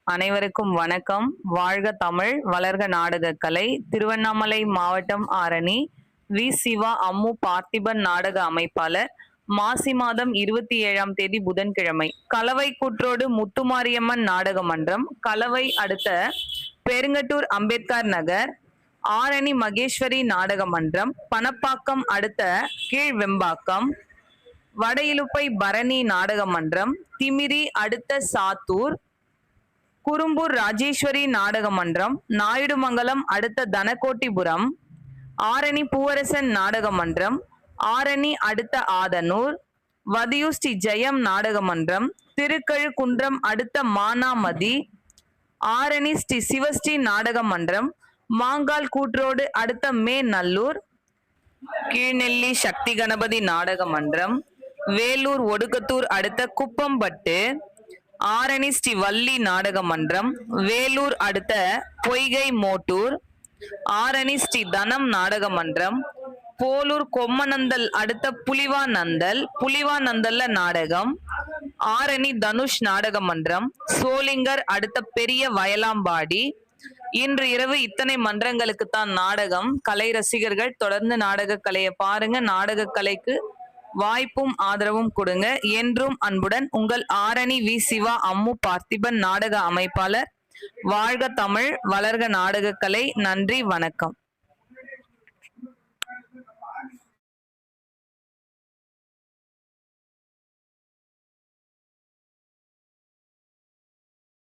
அனைவருக்கும் வணக்கம். வாழ்க தமிழ், வளர்க நாடகக்கலை. திருவண்ணாமலை மாவட்டம் ஆரணி வி. சிவா அம்மு பார்த்திபன் நாடக அமைப்பாளர். மாசி மாதம் 27ஆம் தேதி புதன்கிழமை கலவை கூற்றோடு முத்துமாரியம்மன் நாடக மன்றம், கலவை அடுத்த பெருங்கட்டூர் அம்பேத்கர் நகர், ஆரணி மகேஸ்வரி நாடக மன்றம், பணப்பாக்கம் அடுத்த கீழ்வெம்பாக்கம், வடஇலுப்பை பரணி நாடக மன்றம், திமிரி அடுத்த சாத்தூர், குறும்பூர் ராஜேஸ்வரி நாடக மன்றம், நாயுடுமங்கலம் அடுத்த தனகோட்டிபுரம், ஆரணி பூவரசன் நாடக மன்றம், ஆரணி அடுத்த ஆதனூர், வதியூர் ஸ்ரீ ஜெயம் நாடக மன்றம், திருக்கழுக்குன்றம் அடுத்த மானாமதி, ஆரணி ஸ்ரீ சிவஸ்ரீ நாடக மன்றம், மாங்கால் கூற்றோடு அடுத்த மே நல்லூர், கீழ்நெல்லி சக்தி கணபதி நாடக மன்றம், வேலூர் ஒடுக்கத்தூர் அடுத்த குப்பம்பட்டு, ஆரணி ஸ்ரீ வள்ளி நாடக மன்றம், வேலூர் அடுத்த பொய்கை மோட்டூர், ஆரணி ஸ்ரீ தனம் நாடக மன்றம், போலூர் கொம்மநந்தல் அடுத்த புலிவாநந்தல்ல நாடகம், ஆரணி தனுஷ் நாடக மன்றம், சோளிங்கர் அடுத்த பெரிய வயலாம்பாடி. இன்று இரவு இத்தனை மன்றங்களுக்கு தான் நாடகம். கலை ரசிகர்கள் தொடர்ந்து நாடக கலையை பாருங்க. நாடக கலைக்கு வாய்ப்பும் ஆதரவும் கொடுங்க. என்றும் அன்புடன் உங்கள் ஆரணி வி. சிவா அம்மு பார்த்திபன் நாடக அமைப்பாளர். வாழ்க தமிழ், வளர்க நாடகக்கலை. நன்றி, வணக்கம்.